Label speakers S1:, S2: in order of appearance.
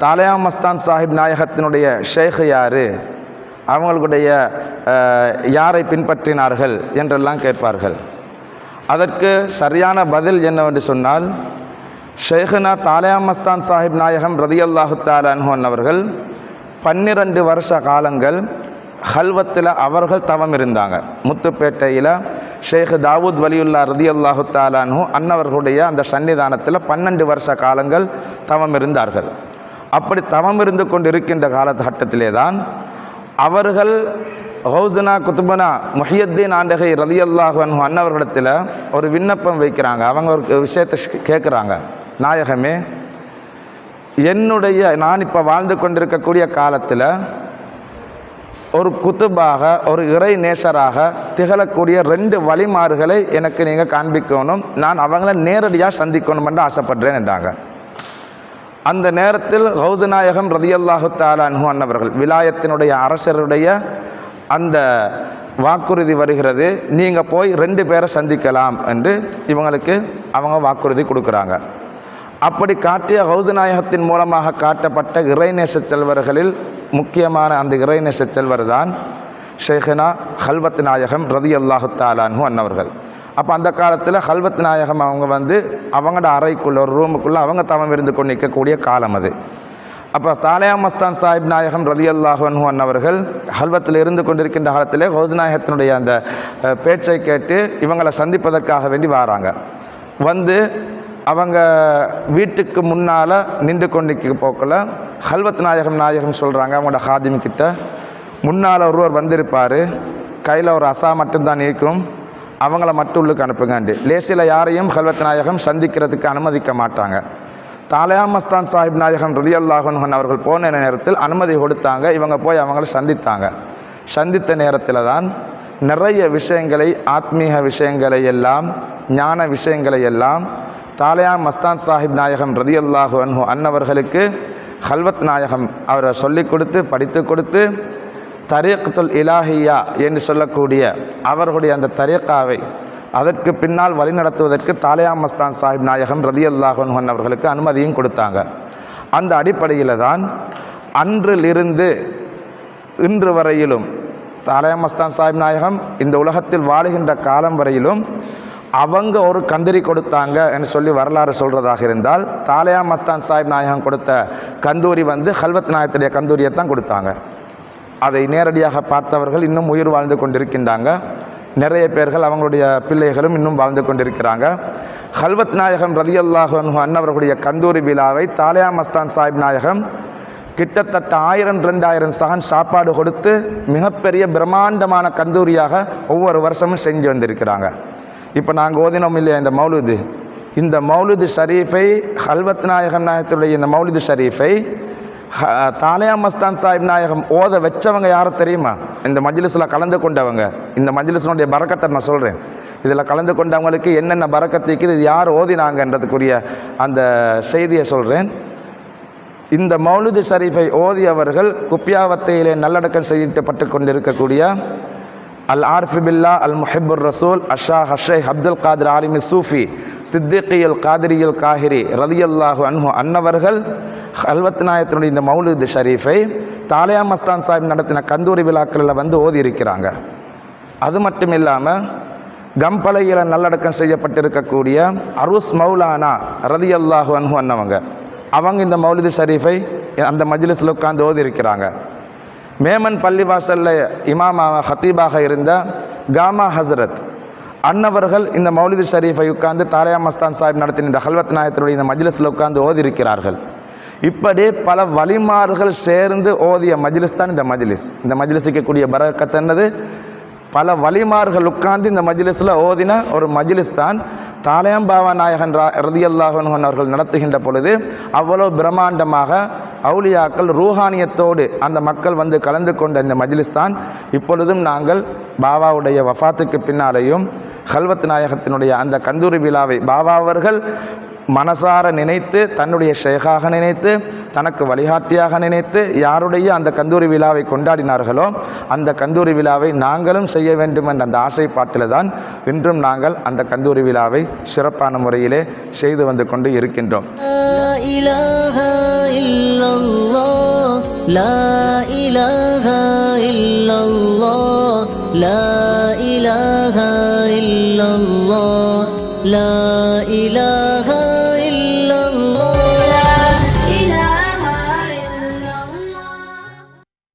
S1: தாலியா மஸ்தான் சாஹிப் நாயகத்தினுடைய ஷேக் யார், அவங்களுடைய யாரை பின்பற்றினார்கள் என்றெல்லாம் கேட்பார்கள். அதற்கு சரியான பதில் என்னவென்று சொன்னால், ஷேഖுனா தாலியா மஸ்தான் சாஹிப் நாயகம் ரதியல்லாஹு தஆலா அன்ஹு அவர்கள் 12 வருஷ காலங்கள் ஹல்வத்தில் அவர்கள் தவம் இருந்தாங்க. முத்துப்பேட்டையில் ஷேக் தாவூத் வலியுல்லா ரதியல்லாஹு தஆலா அன்ஹு அன்னவர்களுடைய அந்த சன்னிதானத்தில் 12 வருஷ காலங்கள் தவம் இருந்தார்கள். அப்படி தவம் இருந்து கொண்டு இருக்கின்ற காலகட்டத்திலே தான் அவர்கள் ஹவுசனா குத்துபனா முஹியத்தீன் ஆண்டகை ரதியல்லாஹு அன்ஹு அன்னவர்களிடத்தில் ஒரு விண்ணப்பம் வைக்கிறாங்க. அவங்க ஒரு விஷயத்தை கேட்குறாங்க, நாயகமே, நான் இப்போ வாழ்ந்து கொண்டிருக்கக்கூடிய காலத்தில் ஒரு குத்துபாக, ஒரு இறை நேசராக திகழக்கூடிய 2 வழிமாறுகளை எனக்கு நீங்கள் காண்பிக்கணும், நான் அவங்கள நேரடியாக சந்திக்கணும் என்று ஆசைப்படுறேன் என்றாங்க. அந்த நேரத்தில் ஹவுஸ் நாயகம் ரதியல்லாஹு தஆலா அன்ஹு அன்னவர்கள், விலாயத்தினுடைய அரசருடைய அந்த வாக்குறுதி வருகிறது, நீங்கள் போய் 2 பேரை சந்திக்கலாம் என்று இவங்களுக்கு அவங்க வாக்குறுதி கொடுக்குறாங்க. அப்படி காட்டிய ஹவுஸ் நாயகத்தின் மூலமாக காட்டப்பட்ட இறைநேச செல்வர்களில் முக்கியமான அந்த இறைநேச செல்வர் தான் ஷேഖுனா ஹல்வத் நாயகம் ரதியல்லாஹு தஆலா அன்ஹு அன்னவர்கள். அப்போ அந்த காலத்தில் ஹல்வத் நாயகம் அவங்க அவங்களோட அறைக்குள்ளே, ஒரு ரூமுக்குள்ளே அவங்க தவம் இருந்து கொண்டு நிற்கக்கூடிய காலம் அது. அப்போ தாலியா மஸ்தான் சாஹிப் நாயகம் ரதியல்லாஹு அன்ஹு அன்னவர்கள் ஹல்வத்தில் இருந்து கொண்டிருக்கின்ற காலத்திலே ஹவுஸ் நாயகத்தினுடைய அந்த பேச்சை கேட்டு இவங்களை சந்திப்பதற்காக வேண்டி வராங்க. அவங்க வீட்டுக்கு முன்னால் நின்று கொண்டிருக்க போக்கில் ஹல்வத் நாயகம் சொல்கிறாங்க அவங்களோட ஹாதிம்கிட்ட, முன்னால் ஒருவர் வந்திருப்பார், கையில் ஒரு அசா மட்டும்தான் இருக்கும், அவங்கள மட்டும் உள்ளுக்கு அனுப்புங்காண்டு. லேசில் யாரையும் ஹல்வத் நாயகம் சந்திக்கிறதுக்கு அனுமதிக்க மாட்டாங்க. தாலியா மஸ்தான் சாஹிப் நாயகம் ரலியல்லாஹு அன்ஹு அவர்கள் போன நேரத்தில் அனுமதி கொடுத்தாங்க. இவங்க போய் அவங்கள சந்தித்தாங்க. சந்தித்த நேரத்தில் தான் நிறைய விஷயங்களை, ஆத்மீக விஷயங்களை எல்லாம், ஞான விஷயங்களை எல்லாம் தாலியா மஸ்தான் சாஹிப் நாயகம் ரதியல்லாஹு அன்ஹு அன்னவர்களுக்கு ஹல்வத் நாயகம் அவரை சொல்லிக் கொடுத்து, படித்து கொடுத்து, தரீக்கத்துல் இலாஹியா என்று சொல்லக்கூடிய அவர்களுடைய அந்த தரீக்காவை அதற்கு பின்னால் வழிநடத்துவதற்கு தாலியா மஸ்தான் சாஹிப் நாயகம் ரதியல்லாஹு அன்ஹு அன்னவர்களுக்கு அனுமதியும் கொடுத்தாங்க. அந்த அடிப்படையில் தான் அன்றிலிருந்து இன்று வரையிலும் தாலியா மஸ்தான் சாஹிப் நாயகம் இந்த உலகத்தில் வாழுகின்ற காலம் வரையிலும் அவங்க ஒரு கந்தூரி கொடுத்தாங்க என்று சொல்லி வரலாறு சொல்கிறதாக இருந்தால், தாலியா மஸ்தான் சாஹிப் நாயகம் கொடுத்த கந்தூரி ஹல்வத் நாயகத்துடைய கந்தூரியை தான் கொடுத்தாங்க. அதை நேரடியாக பார்த்தவர்கள் இன்னும் உயிர் வாழ்ந்து கொண்டிருக்கின்றாங்க. நிறைய பேர்கள் அவங்களுடைய பிள்ளைகளும் இன்னும் வாழ்ந்து கொண்டிருக்கிறாங்க. ஹல்வத் நாயகம் ரலியல்லாஹு அன்ஹு அன்னவர்களுடைய கந்தூரி விழாவை தாலியா மஸ்தான் சாஹிப் நாயகம் கிட்டத்தட்ட 1000-2000 சகன் சாப்பாடு கொடுத்து மிகப்பெரிய பிரம்மாண்டமான கந்தூரியாக ஒவ்வொரு வருஷமும் செஞ்சு வந்திருக்கிறாங்க. இப்போ நாங்கள் ஓதினோம் இல்லையா இந்த மௌலிது ஷரீஃபை, ஹல்வத் நாயகத்துடைய இந்த மௌலிது ஷரீஃபை தாலியா மஸ்தான் சாஹிப் நாயகம் ஓத வச்சவங்க யாரும் தெரியுமா? இந்த மஜ்லிஸில் கலந்து கொண்டவங்க. இந்த மஜ்லிஸினுடைய பரக்கத்தை நான் சொல்கிறேன். இதில் கலந்து கொண்டவங்களுக்கு என்னென்ன பரக்கத்துக்கு இது யார் ஓதினாங்கன்றதுக்குரிய அந்த செய்தியை சொல்கிறேன். இந்த மௌலிது ஷரீஃபை ஓதியவர்கள் குப்பியாவத்தையிலே நல்லடக்கம் செய்யப்பட்டு கொண்டிருக்கக்கூடிய அல் ஆர்ஃபி பில்லா அல் முஹிப்புர் ரசூல் ஷேக் அப்துல் காதிர் ஆலிமி சூஃபி சித்திகியல் காதிரியல் காஹிரி ரலியல்லாஹு அன்ஹு அன்னவர்கள் ஹல்வத் நாயகத்தினுடைய இந்த மௌலிது ஷரீஃபை தாலியா மஸ்தான் சாஹிப் நடத்தின கந்தூரி விழாக்களில் ஓதி இருக்கிறாங்க. அது மட்டும் இல்லாமல் கம்பளையில் நல்லடக்கம் செய்யப்பட்டிருக்கக்கூடிய அரூஸ் மௌலானா ரலியல்லாஹு அன்ஹு அவங்க இந்த மௌலிது ஷரீஃபை அந்த மஜ்லிஸில் உட்கார்ந்து ஓதி இருக்கிறாங்க. மேமன் பள்ளிவாசலில் இமாமாக ஹத்தீபாக இருந்த காமா ஹசரத் அன்னவர்கள் இந்த மௌலிது ஷரீஃபை உட்கார்ந்து தாலியா மஸ்தான் சாஹிப் நடத்தின இந்த ஹல்வத் நாயகத்துடைய இந்த மஜ்லிஸில் உட்கார்ந்து ஓதி இருக்கிறார்கள். இப்படி பல வழிமாறுகள் சேர்ந்து ஓதிய மஜ்லிஸ் தான் இந்த மஜ்லிஸ். இந்த மஜ்லிஸுக்கு கூடிய பரக்கத் என்னது? பல வழிமார்கள் உட்கார்ந்து இந்த மஜ்லிஸில் ஓதின ஒரு மஜ்லிஸ் தான் தாலியாம் பாவா நாயகன் ரலியல்லாஹு அன்ஹு அவர்கள் நடத்துகின்ற பொழுது அவ்வளோ பிரம்மாண்டமாக அவுலியாக்கள் ரூஹானியத்தோடு அந்த மக்கள் கலந்து கொண்ட இந்த மஜ்லிஸ் தான் இப்பொழுதும் நாங்கள் பாபாவுடைய வஃபாத்துக்கு பின்னாலேயும் ஹல்வத் நாயகத்தினுடைய அந்த கந்தூரி விழாவை பாபா அவர்கள் மனசார நினைத்து, தன்னுடைய ஷேகாக நினைத்து, தனக்கு வழிகாட்டியாக நினைத்து யாருடைய அந்த கந்தூரி விழாவை கொண்டாடினார்களோ அந்த கந்தூரி விழாவை நாங்களும் செய்ய வேண்டும் என்ற அந்த ஆசைப்பாட்டில் தான் இன்றும் நாங்கள் அந்த கந்தூரி விழாவை சிறப்பான முறையிலே செய்து வந்து கொண்டு இருக்கின்றோம்.
S2: லா இலாஹா இல்லல்லாஹ் லா இலாஹா இல்லல்லாஹ் லா இலாஹா